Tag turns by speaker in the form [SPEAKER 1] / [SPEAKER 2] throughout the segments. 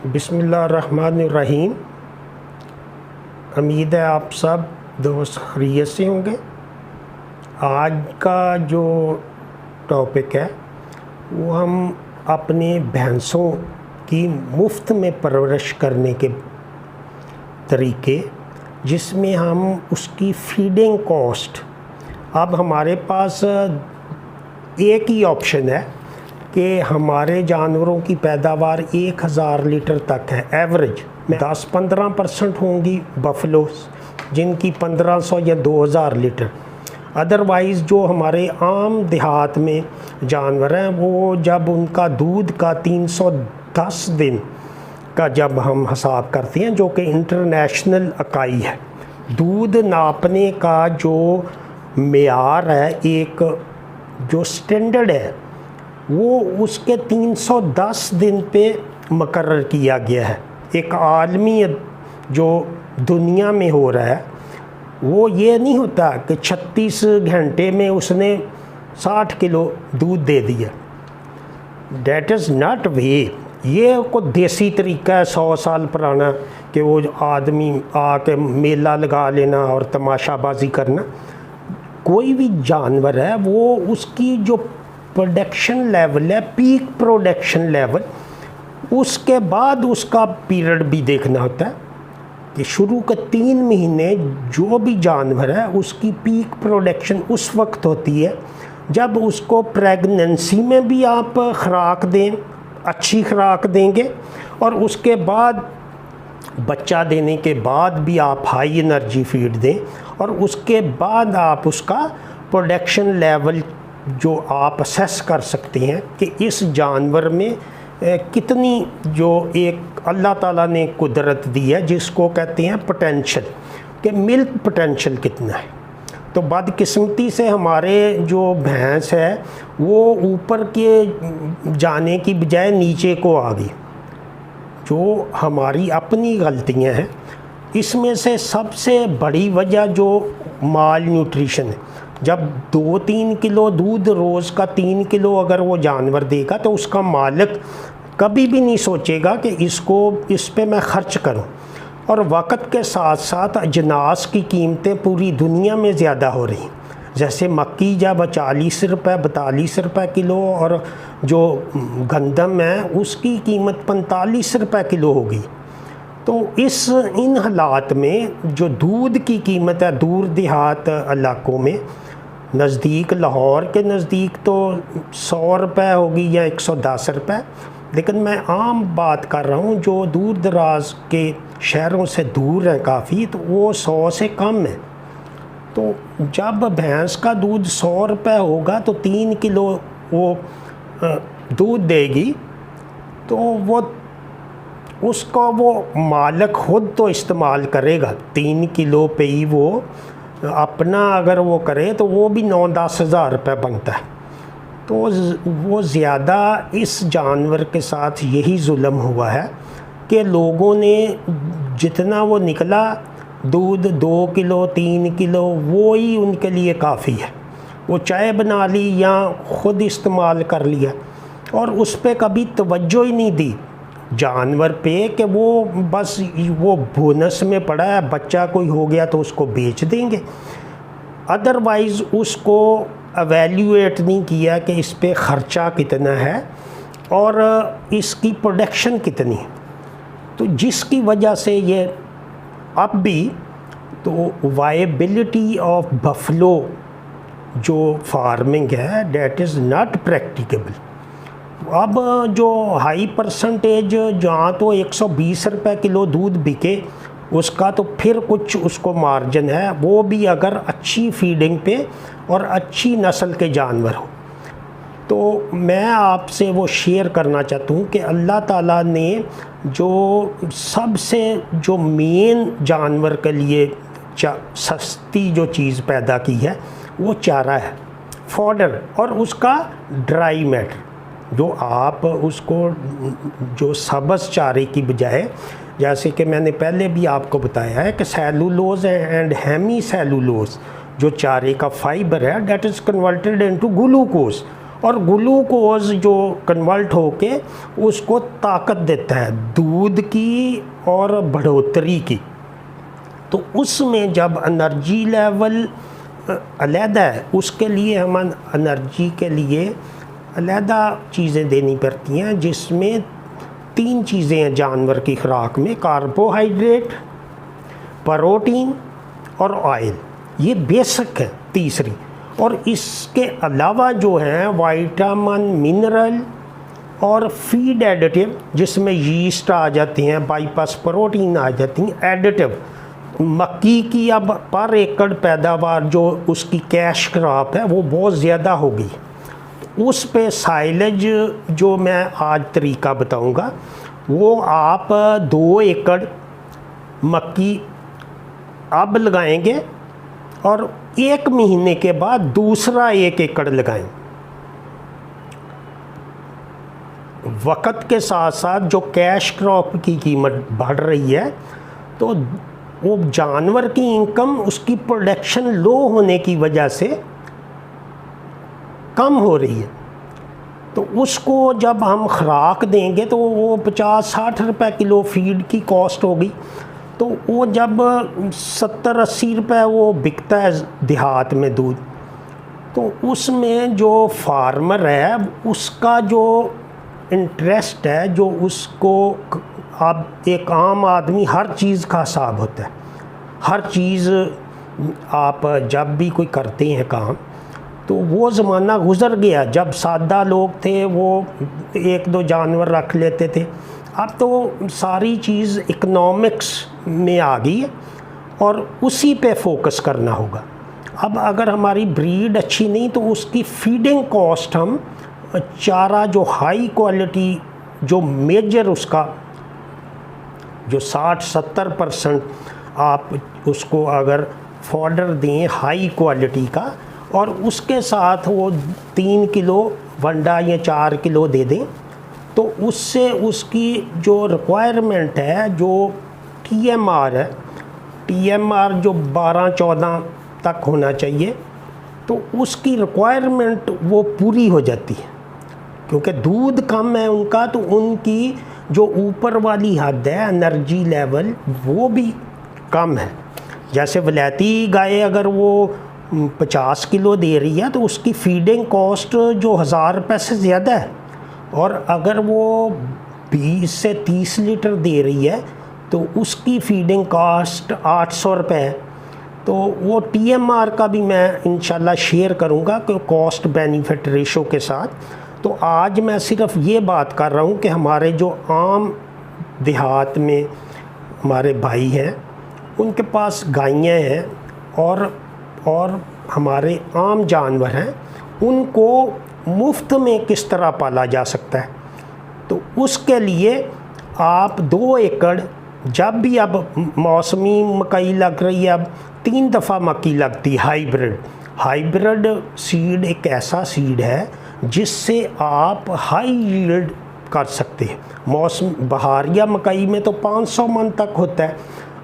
[SPEAKER 1] बिस्मिल्लाहिर्रहमानिर्रहीम। उम्मीद है आप सब दोस्त खैरियत से होंगे। आज का जो टॉपिक है वो हम अपने भैंसों की मुफ्त में परवरिश करने के तरीके, जिसमें हम उसकी फीडिंग कॉस्ट, अब हमारे पास एक ही ऑप्शन है कि हमारे जानवरों की पैदावार 1000 लीटर तक है एवरेज में। 10-15% होंगी बफलोस जिनकी 1500 या 2000 लीटर। अदरवाइज़ जो हमारे आम देहात में जानवर हैं वो जब उनका दूध का 310 दिन का जब हम हिसाब करते हैं, जो कि इंटरनेशनल इकाई है, दूध नापने का जो मेयार है, एक जो स्टैंडर्ड है, वो उसके 310 दिन पे मुकर्रर किया गया है। एक आलमी जो दुनिया में हो रहा है वो ये नहीं होता कि 36 घंटे में उसने 60 किलो दूध दे दिया। डेट इज़ नॉट वे। ये को देसी तरीका है 100 साल पुराना कि वो आदमी आके मेला लगा लेना और तमाशाबाजी करना। कोई भी जानवर है वो उसकी जो प्रोडक्शन लेवल है, पीक प्रोडक्शन लेवल, उसके बाद उसका पीरियड भी देखना होता है कि शुरू के 3 महीने जो भी जानवर है उसकी पीक प्रोडक्शन उस वक्त होती है जब उसको प्रेगनेंसी में भी आप खुराक दें, अच्छी खुराक देंगे, और उसके बाद बच्चा देने के बाद भी आप हाई एनर्जी फीड दें, और उसके बाद आप उसका प्रोडक्शन लेवल जो आप असेस कर सकते हैं कि इस जानवर में कितनी जो एक अल्लाह ताला ने कुदरत दी है, जिसको कहते हैं पोटेंशियल, कि मिल्क पोटेंशियल कितना है। तो बदकिस्मती से हमारे जो भैंस है वो ऊपर के जाने की बजाय नीचे को आ गई, जो हमारी अपनी गलतियां हैं। इसमें से सबसे बड़ी वजह जो माल न्यूट्रिशन है। जब 2-3 किलो दूध रोज़ का 3 किलो अगर वो जानवर देगा तो उसका मालिक कभी भी नहीं सोचेगा कि इस पे मैं ख़र्च करूं। और वक्त के साथ साथ अजनास की कीमतें पूरी दुनिया में ज़्यादा हो रही। जैसे मक्की जब 40 रुपये 42 रुपये किलो, और जो गंदम है उसकी कीमत 45 रुपये किलो होगी। तो इन हालात में जो दूध की कीमत है दूर देहात इलाकों में, नज़दीक लाहौर के नज़दीक तो 100 रुपये होगी या 110 रुपये, लेकिन मैं आम बात कर रहा हूँ जो दूर दराज के शहरों से दूर हैं काफ़ी, तो वो 100 से कम है। तो जब भैंस का दूध 100 रुपये होगा तो 3 किलो वो दूध देगी, तो वो उसका वो मालिक खुद तो इस्तेमाल करेगा 3 किलो पे ही, वो अपना अगर वो करे तो वो भी 9-10 हज़ार रुपये बनता है। तो वो ज़्यादा इस जानवर के साथ यही जुल्म हुआ है कि लोगों ने जितना वो निकला दूध 2 किलो 3 किलो वो ही उनके लिए काफ़ी है। वो चाय बना ली या ख़ुद इस्तेमाल कर लिया, और उस पर कभी तवज्जो ही नहीं दी जानवर पे कि वो बस वो बोनस में पड़ा है, बच्चा कोई हो गया तो उसको बेच देंगे। अदरवाइज़ उसको एवेल्यूएट नहीं किया कि इस पे ख़र्चा कितना है और इसकी प्रोडक्शन कितनी है। तो जिसकी वजह से ये अब भी तो वायबिलिटी ऑफ बफलो जो फार्मिंग है डेट इज़ नॉट प्रैक्टिकेबल। अब जो हाई परसेंटेज जहाँ तो 120 रुपये किलो दूध बिके उसका तो फिर कुछ उसको मार्जिन है, वो भी अगर अच्छी फीडिंग पे और अच्छी नस्ल के जानवर हो। तो मैं आपसे वो शेयर करना चाहता हूँ कि अल्लाह ताला ने जो सबसे जो मेन जानवर के लिए सस्ती जो चीज़ पैदा की है वो चारा है, फॉडर, और उसका ड्राई मैटर, जो आप उसको जो सब्ज़ चारे की बजाय, जैसे कि मैंने पहले भी आपको बताया है कि सेलुलोज एंड हेमी सेलुलोज जो चारे का फाइबर है that is converted into glucose, और ग्लूकोज जो कन्वर्ट होके उसको ताकत देता है दूध की और बढ़ोतरी की। तो उसमें जब एनर्जी लेवल अलहदा है, उसके लिए हम एनर्जी के लिए अलहदा चीज़ें देनी पड़ती हैं, जिसमें 3 चीज़ें हैं जानवर की खुराक में, कार्बोहाइड्रेट, प्रोटीन और ऑयल। ये बेसिक है तीसरी। और इसके अलावा जो है विटामिन, मिनरल और फीड एडिटिव, जिसमें यीस्ट आ जाती हैं, बाईपास प्रोटीन आ जाती हैं, एडिटिव। मक्की की अब पर एकड़ पैदावार जो उसकी कैश क्रॉप है वो बहुत ज़्यादा होगी। उस पे साइलेज जो मैं आज तरीका बताऊंगा, वो आप 2 एकड़ मक्की अब लगाएंगे और 1 महीने के बाद दूसरा 1 एकड़ लगाएं। वक्त के साथ साथ जो कैश क्रॉप की कीमत बढ़ रही है, तो वो जानवर की इनकम उसकी प्रोडक्शन लो होने की वजह से कम हो रही है। तो उसको जब हम खुराक देंगे तो वो 50-60 रुपए किलो फीड की कॉस्ट होगी। तो वो जब 70-80 रुपए वो बिकता है देहात में दूध, तो उसमें जो फार्मर है उसका जो इंटरेस्ट है, जो उसको आप एक आम आदमी हर चीज़ का हिसाब होता है। हर चीज़ आप जब भी कोई करते हैं काम, तो वो ज़माना गुज़र गया जब सादा लोग थे वो 1-2 जानवर रख लेते थे। अब तो सारी चीज़ इकोनॉमिक्स में आ गई है और उसी पे फोकस करना होगा। अब अगर हमारी ब्रीड अच्छी नहीं, तो उसकी फीडिंग कॉस्ट हम चारा जो हाई क्वालिटी, जो मेजर उसका जो 60-70% आप उसको अगर फॉडर दें हाई क्वालिटी का, और उसके साथ वो 3 किलो वंडा या 4 किलो दे दें, तो उससे उसकी जो रिक्वायरमेंट है, जो TMR है, TMR जो 12-14 तक होना चाहिए, तो उसकी रिक्वायरमेंट वो पूरी हो जाती है। क्योंकि दूध कम है उनका, तो उनकी जो ऊपर वाली हद है एनर्जी लेवल, वो भी कम है। जैसे वलैती गाय अगर वो 50 किलो दे रही है, तो उसकी फीडिंग कॉस्ट जो 1000 रुपये से ज़्यादा है। और अगर वो 20 से 30 लीटर दे रही है, तो उसकी फीडिंग कॉस्ट 800 रुपये है। तो वो TMR का भी मैं इंशाल्लाह शेयर करूँगा कि कॉस्ट बेनिफिट रेशो के साथ। तो आज मैं सिर्फ ये बात कर रहा हूँ कि हमारे जो आम देहात में हमारे भाई हैं, उनके पास गायें हैं और हमारे आम जानवर हैं, उनको मुफ्त में किस तरह पाला जा सकता है। तो उसके लिए आप 2 एकड़, जब भी अब मौसमी मकई लग रही है, अब 3 दफ़ा मक्की लगती हाइब्रिड सीड एक ऐसा सीड है जिससे आप हाई यील्ड कर सकते हैं। मौसम बहारिया मकई में तो 500 मन तक होता है,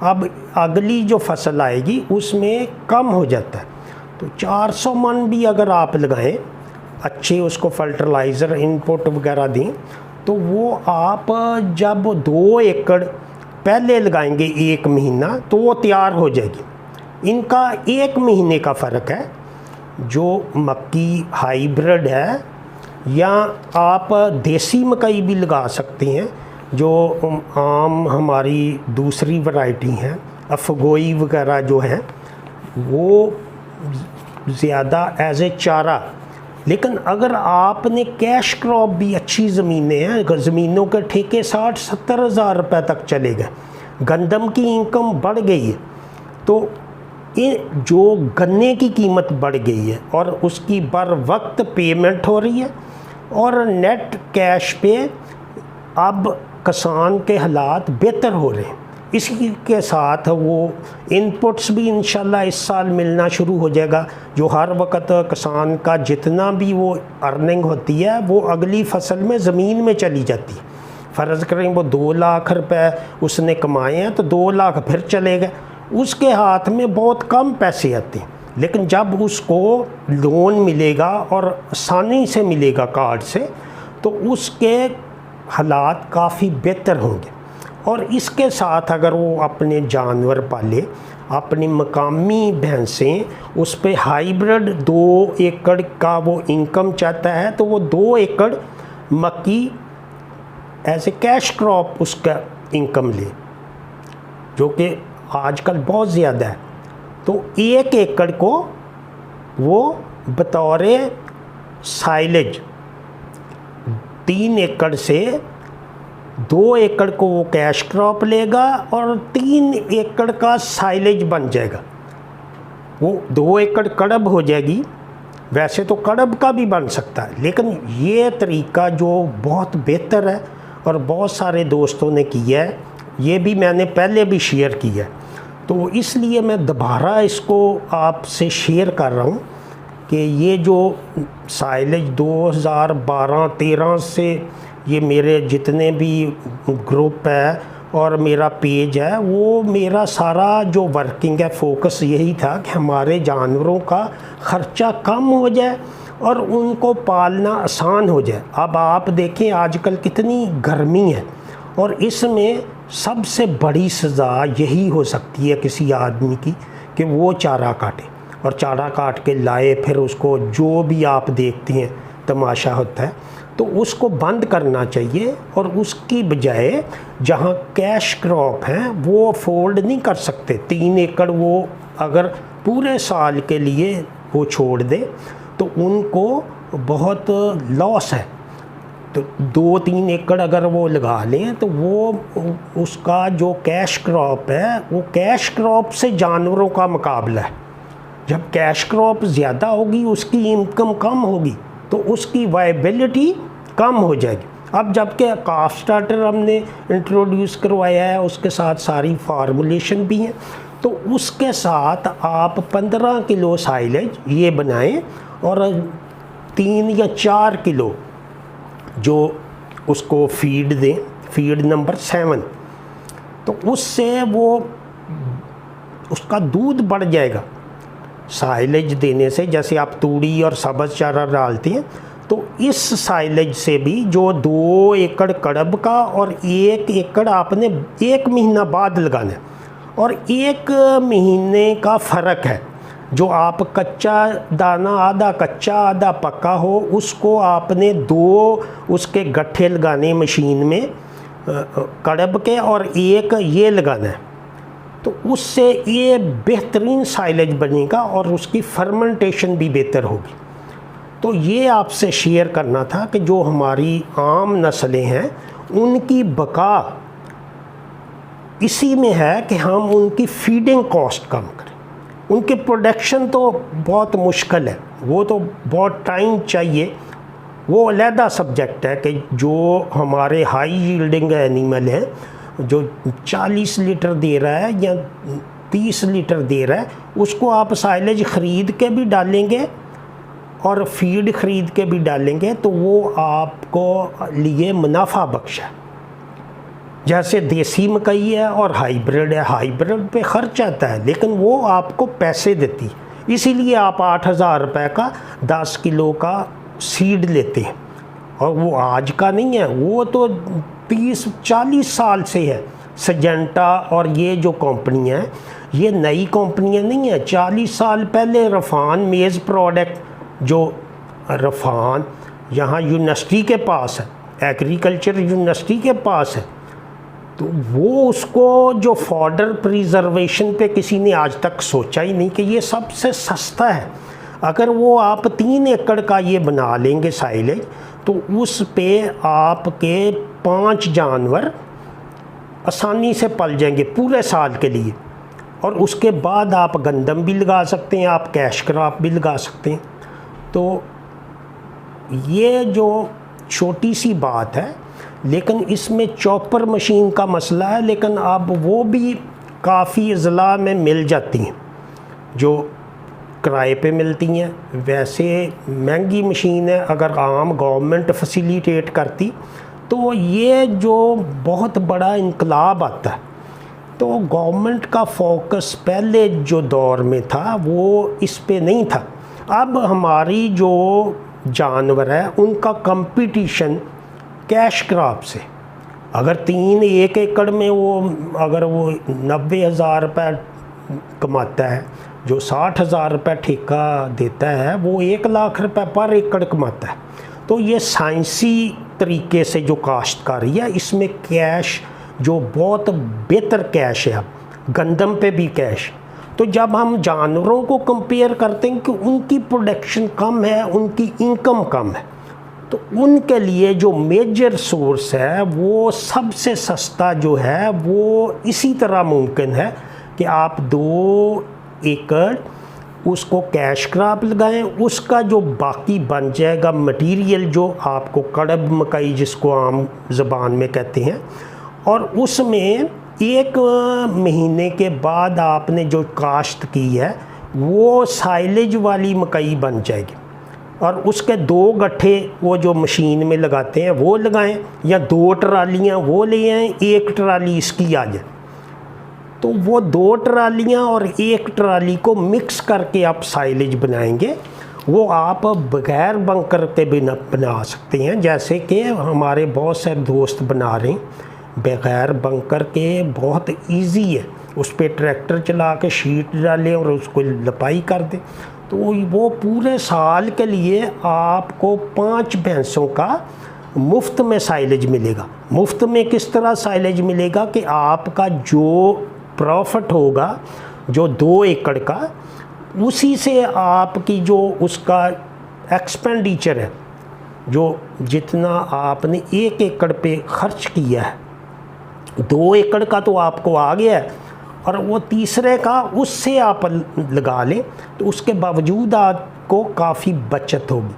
[SPEAKER 1] अब अगली जो फसल आएगी उसमें कम हो जाता है। तो 400 मन भी अगर आप लगाएं, अच्छे उसको फर्टिलाइज़र इनपुट वगैरह दें, तो वो आप जब 2 एकड़ पहले लगाएंगे 1 महीना, तो वो तैयार हो जाएगी। इनका 1 महीने का फ़र्क है। जो मक्की हाइब्रिड है, या आप देसी मकई भी लगा सकते हैं, जो आम हमारी दूसरी वैरायटी हैं, अफगोई वगैरह जो हैं, वो ज़्यादा एज ए चारा। लेकिन अगर आपने कैश क्रॉप भी अच्छी ज़मीनें हैं, ज़मीनों के ठेके 60-70 हज़ार रुपये तक चले गए, गंदम की इनकम बढ़ गई है, तो जो गन्ने की कीमत बढ़ गई है और उसकी बर वक्त पेमेंट हो रही है, और नेट कैश पे अब किसान के हालात बेहतर हो रहे हैं। इसी के साथ वो इनपुट्स भी इंशाल्लाह इस साल मिलना शुरू हो जाएगा। जो हर वक्त किसान का जितना भी वो अर्निंग होती है, वो अगली फसल में ज़मीन में चली जाती है। फ़र्ज़ करें वो 2 लाख रुपए उसने कमाए हैं, तो 2 लाख फिर चले गए, उसके हाथ में बहुत कम पैसे आते हैं। लेकिन जब उसको लोन मिलेगा और आसानी से मिलेगा कार्ड से, तो उसके हालात काफ़ी बेहतर होंगे। और इसके साथ अगर वो अपने जानवर पाले, अपनी मकामी भैंसें, उस पे हाइब्रिड 2 एकड़ का वो इनकम चाहता है, तो वो 2 एकड़ मक्की ऐसे कैश क्रॉप उसका इनकम ले, जो कि आजकल बहुत ज़्यादा है। तो 1 एकड़ को वो बतौर साइलेज 3 एकड़ से 2 एकड़ को वो कैश क्रॉप लेगा और 3 एकड़ का साइलेज बन जाएगा। वो 2 एकड़ कड़ब हो जाएगी। वैसे तो कड़ब का भी बन सकता है, लेकिन ये तरीका जो बहुत बेहतर है और बहुत सारे दोस्तों ने किया है, ये भी मैंने पहले भी शेयर किया है, तो इसलिए मैं दोबारा इसको आपसे शेयर कर रहा हूँ कि ये जो साइलेज 2012-13 से ये मेरे जितने भी ग्रुप है और मेरा पेज है, वो मेरा सारा जो वर्किंग है फोकस यही था कि हमारे जानवरों का ख़र्चा कम हो जाए और उनको पालना आसान हो जाए। अब आप देखें आजकल कितनी गर्मी है, और इसमें सबसे बड़ी सज़ा यही हो सकती है किसी आदमी की कि वो चारा काटे, और चारा काट के लाए, फिर उसको जो भी आप देखते हैं तमाशा होता है, तो उसको बंद करना चाहिए। और उसकी बजाय जहाँ कैश क्रॉप हैं वो अफोर्ड नहीं कर सकते, 3 एकड़ वो अगर पूरे साल के लिए वो छोड़ दे तो उनको बहुत लॉस है। तो 2-3 एकड़ अगर वो लगा लें तो वो उसका जो कैश क्रॉप है, वो कैश क्रॉप से जानवरों का मुकाबला है। जब कैश क्रॉप ज़्यादा होगी, उसकी इनकम कम होगी, तो उसकी वायबिलिटी कम हो जाएगी। अब जबकि काफ स्टार्टर हमने इंट्रोड्यूस करवाया है, उसके साथ सारी फार्मूलेशन भी है, तो उसके साथ आप 15 किलो साइलेज ये बनाएं और 3 या 4 किलो जो उसको फीड दें, फीड नंबर 7, तो उससे वो उसका दूध बढ़ जाएगा। साइलेज देने से, जैसे आप तूड़ी और सब्ज़ चारा डालते हैं, तो इस साइलेज से भी जो 2 एकड़ कड़ब का और 1 एकड़ आपने 1 महीना बाद लगाना है, और 1 महीने का फ़र्क है। जो आप कच्चा दाना, आधा कच्चा आधा पक्का हो, उसको आपने 2 उसके गट्ठे लगाने मशीन में कड़ब के, और 1 ये लगाना है, तो उससे ये बेहतरीन साइलेज बनेगा और उसकी फर्मेंटेशन भी बेहतर होगी। तो ये आपसे शेयर करना था कि जो हमारी आम नस्लें हैं उनकी बका इसी में है कि हम उनकी फीडिंग कॉस्ट कम करें। उनकी प्रोडक्शन तो बहुत मुश्किल है, वो तो बहुत टाइम चाहिए, वो अलहदा सब्जेक्ट है कि जो हमारे हाई यील्डिंग एनिमल हैं, जो 40 लीटर दे रहा है या 30 लीटर दे रहा है, उसको आप साइलेज ख़रीद के भी डालेंगे और फीड ख़रीद के भी डालेंगे, तो वो आपको लिए मुनाफा बख्श है। जैसे देसी मकई है और हाइब्रिड है, हाइब्रिड पे ख़र्च आता है लेकिन वो आपको पैसे देती, इसीलिए आप 8,000 रुपये का 10 किलो का सीड लेते हैं। और वो आज का नहीं है, वो तो 30-40 साल से है। सजेंटा और ये जो कंपनियाँ हैं, ये नई कंपनियाँ नहीं हैं। 40 साल पहले रफ़ान मेज़ प्रोडक्ट, जो रफ़ान यहाँ यूनिवर्सिटी के पास है, एग्रीकल्चर यूनिवर्सिटी के पास है, तो वो उसको जो फॉडर प्रिजर्वेशन पे किसी ने आज तक सोचा ही नहीं कि ये सबसे सस्ता है। अगर वो आप 3 एकड़ का ये बना लेंगे साइलेज, तो उस पे आपके 5 जानवर आसानी से पल जाएंगे पूरे साल के लिए। और उसके बाद आप गंदम भी लगा सकते हैं, आप कैश क्रॉप भी लगा सकते हैं। तो ये जो छोटी सी बात है, लेकिन इसमें चॉपर मशीन का मसला है, लेकिन अब वो भी काफ़ी अज़ला में मिल जाती हैं जो किराए पे मिलती हैं। वैसे महंगी मशीन है, अगर आम गवर्नमेंट फैसिलिटेट करती तो ये जो बहुत बड़ा इनकलाब आता है तो गवर्नमेंट का फोकस पहले जो दौर में था वो इस पे नहीं था। अब हमारी जो जानवर है उनका कंपटीशन कैश क्रॉप से, अगर 1 एकड़ में अगर वो 90,000 रुपये कमाता है, जो 60,000 रुपये ठेका देता है वो 1 लाख रुपए पर एकड़ कमाता है। तो ये साइंसी तरीके से जो काश्तकारी है इसमें कैश जो बहुत बेहतर कैश है, अब गंदम पे भी कैश। तो जब हम जानवरों को कंपेयर करते हैं कि उनकी प्रोडक्शन कम है, उनकी इनकम कम है, तो उनके लिए जो मेजर सोर्स है वो सबसे सस्ता जो है वो इसी तरह मुमकिन है कि आप 2 एकड़ उसको कैश क्रॉप लगाएं, उसका जो बाकी बन जाएगा मटेरियल जो आपको कड़ब मकई जिसको आम ज़बान में कहते हैं, और उसमें 1 महीने के बाद आपने जो काश्त की है वो साइलेज वाली मकई बन जाएगी, और उसके 2 गट्ठे वो जो मशीन में लगाते हैं वो लगाएं, या 2 ट्रालियाँ वो ले आएँ, 1 ट्राली इसकी आ जाए। तो वो 2 ट्रालियाँ और 1 ट्राली को मिक्स करके आप साइलेज बनाएंगे, वो आप बगैर बंकर के भी बना सकते हैं, जैसे कि हमारे बहुत से दोस्त बना रहे हैं बगैर बंकर के। बहुत इजी है, उस पर ट्रैक्टर चला के शीट डालें और उसको लपाई कर दें, तो वो पूरे साल के लिए आपको 5 भैंसों का मुफ्त में साइलेज मिलेगा। मुफ्त में किस तरह साइलेज मिलेगा कि आपका जो प्रॉफिट होगा जो 2 एकड़ का, उसी से आपकी जो उसका एक्सपेंडिचर है, जो जितना आपने 1 एकड़ पे खर्च किया है, 2 एकड़ का तो आपको आ गया है, और वो तीसरे का उससे आप लगा लें तो उसके बावजूद आपको काफ़ी बचत होगी।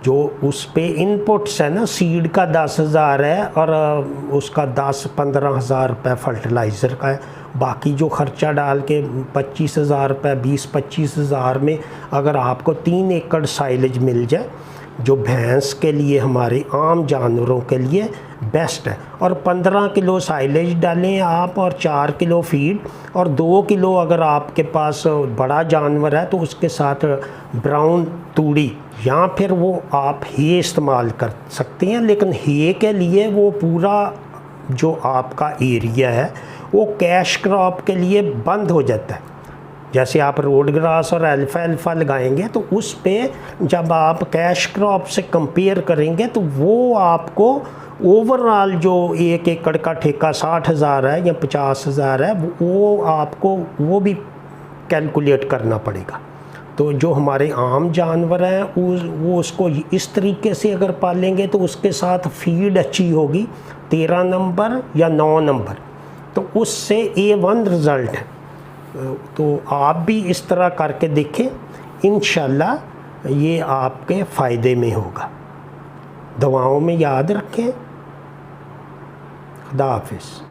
[SPEAKER 1] जो उस पे इनपुट्स है ना, सीड का 10,000 है और उसका 10-15 हज़ार रुपये फर्टिलाइज़र का है, बाकी जो ख़र्चा डाल के 25,000 रुपये 20-25 हज़ार में अगर आपको 3 एकड़ साइलेज मिल जाए, जो भैंस के लिए हमारे आम जानवरों के लिए बेस्ट है। और 15 किलो साइलेज डालें आप, और 4 किलो फीड, और 2 किलो अगर आपके पास बड़ा जानवर है तो उसके साथ ब्राउन तूड़ी या फिर वो आप हे इस्तेमाल कर सकते हैं। लेकिन हे के लिए वो पूरा जो आपका एरिया है वो कैश क्रॉप के लिए बंद हो जाता है। जैसे आप रोड ग्रास और अल्फा लगाएंगे तो उस पे जब आप कैश क्रॉप से कंपेयर करेंगे तो वो आपको ओवरऑल जो 1 एकड़ का ठेका 60,000 है या 50,000 है, वो आपको वो भी कैलकुलेट करना पड़ेगा। तो जो हमारे आम जानवर हैं वो उसको इस तरीके से अगर पालेंगे तो उसके साथ फीड अच्छी होगी 13 नंबर या 9 नंबर, तो उससे A1 रिज़ल्ट है। तो आप भी इस तरह करके देखें, इंशाल्लाह ये आपके फ़ायदे में होगा। दवाओं में याद रखें। खुदा हाफिज़।